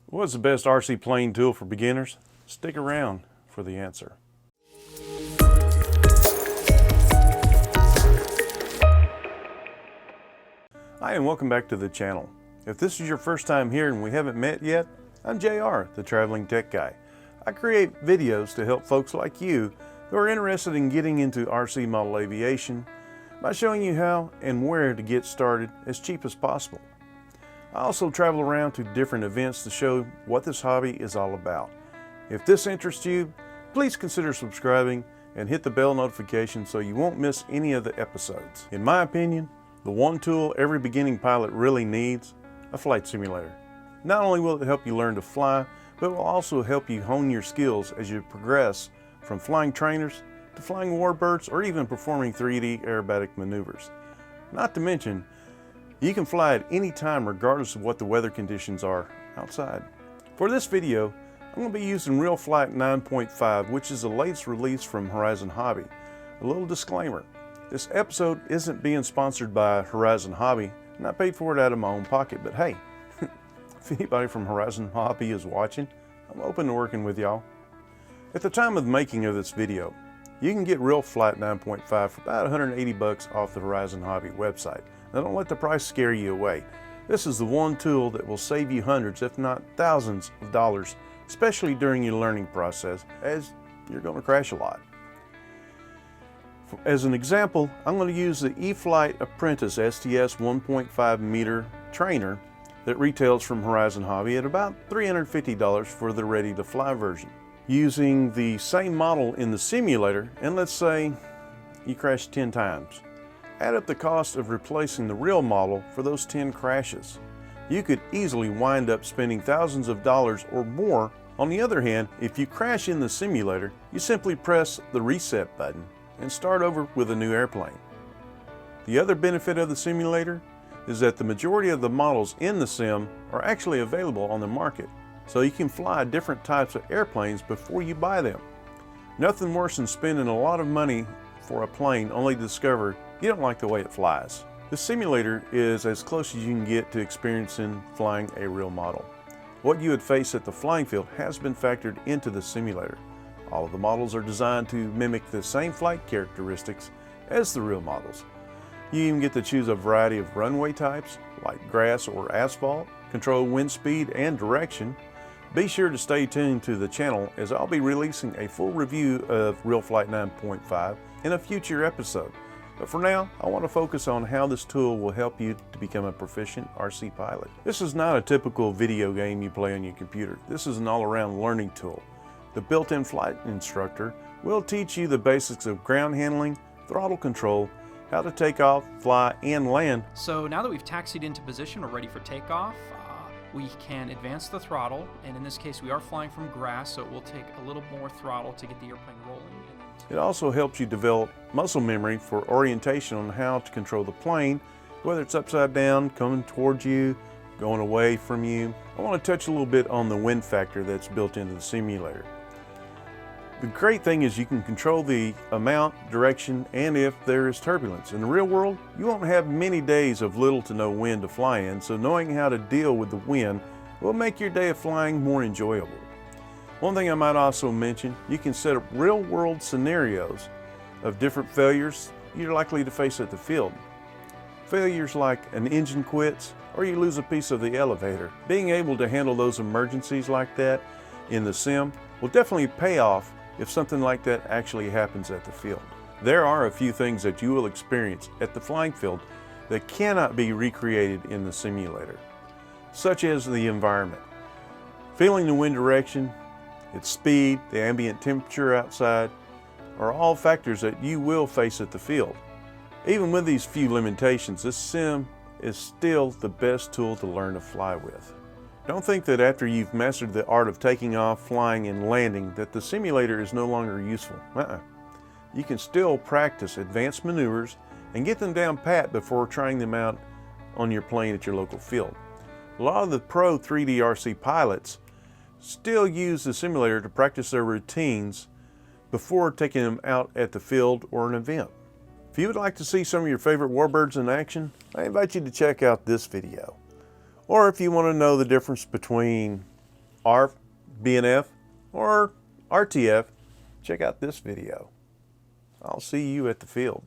What's the best RC plane tool for beginners? Stick around for the answer. Hi, and welcome back to the channel. If this is your first time here and we haven't met yet, I'm JR, the Traveling Tech Guy. I create videos to help folks like you who are interested in getting into RC model aviation by showing you how and where to get started as cheap as possible. I also travel around to different events to show what this hobby is all about. If this interests you, please consider subscribing and hit the bell notification so you won't miss any of the episodes. In my opinion, the one tool every beginning pilot really needs, a flight simulator. Not only will it help you learn to fly, but it will also help you hone your skills as you progress from flying trainers to flying warbirds or even performing 3D aerobatic maneuvers. Not to mention, you can fly at any time regardless of what the weather conditions are outside. For this video, I'm going to be using Real Flight 9.5, which is the latest release from Horizon Hobby. A little disclaimer, this episode isn't being sponsored by Horizon Hobby, and I paid for it out of my own pocket, but hey, if anybody from Horizon Hobby is watching, I'm open to working with y'all. At the time of the making of this video, you can get Real Flight 9.5 for about 180 bucks off the Horizon Hobby website. Now don't let the price scare you away. This is the one tool that will save you hundreds, if not thousands of dollars, especially during your learning process, as you're going to crash a lot. As an example, I'm going to use the E-Flight Apprentice STS 1.5 meter trainer that retails from Horizon Hobby at about $350 for the ready to fly version. Using the same model in the simulator, and let's say you crash 10 times. Add up the cost of replacing the real model for those 10 crashes. You could easily wind up spending thousands of dollars or more. On the other hand, if you crash in the simulator, you simply press the reset button and start over with a new airplane. The other benefit of the simulator is that the majority of the models in the sim are actually available on the market, so you can fly different types of airplanes before you buy them. Nothing worse than spending a lot of money for a plane only to discover you don't like the way it flies. The simulator is as close as you can get to experiencing flying a real model. What you would face at the flying field has been factored into the simulator. All of the models are designed to mimic the same flight characteristics as the real models. You even get to choose a variety of runway types, like grass or asphalt, control wind speed and direction. Be sure to stay tuned to the channel as I'll be releasing a full review of Real Flight 9.5 in a future episode. But for now, I want to focus on how this tool will help you to become a proficient RC pilot. This is not a typical video game you play on your computer. This is an all-around learning tool. The built-in flight instructor will teach you the basics of ground handling, throttle control, how to take off, fly, and land. So now that we've taxied into position or ready for takeoff, we can advance the throttle, and in this case we are flying from grass, so it will take a little more throttle to get the airplane rolling. It also helps you develop muscle memory for orientation on how to control the plane, whether it's upside down, coming towards you, going away from you. I want to touch a little bit on the wind factor that's built into the simulator. The great thing is you can control the amount, direction, and if there is turbulence. In the real world, you won't have many days of little to no wind to fly in, so knowing how to deal with the wind will make your day of flying more enjoyable. One thing I might also mention, you can set up real-world scenarios of different failures you're likely to face at the field. Failures like an engine quits or you lose a piece of the elevator. Being able to handle those emergencies like that in the sim will definitely pay off if something like that actually happens at the field. There are a few things that you will experience at the flying field that cannot be recreated in the simulator, such as the environment. Feeling the wind direction, its speed, the ambient temperature outside are all factors that you will face at the field. Even with these few limitations, this sim is still the best tool to learn to fly with. Don't think that after you've mastered the art of taking off, flying, and landing that the simulator is no longer useful. You can still practice advanced maneuvers and get them down pat before trying them out on your plane at your local field. A lot of the pro 3D RC pilots still use the simulator to practice their routines before taking them out at the field or an event. If you would like to see some of your favorite warbirds in action, I invite you to check out this video. Or if you want to know the difference between ARF, BNF, or RTF, check out this video. I'll see you at the field.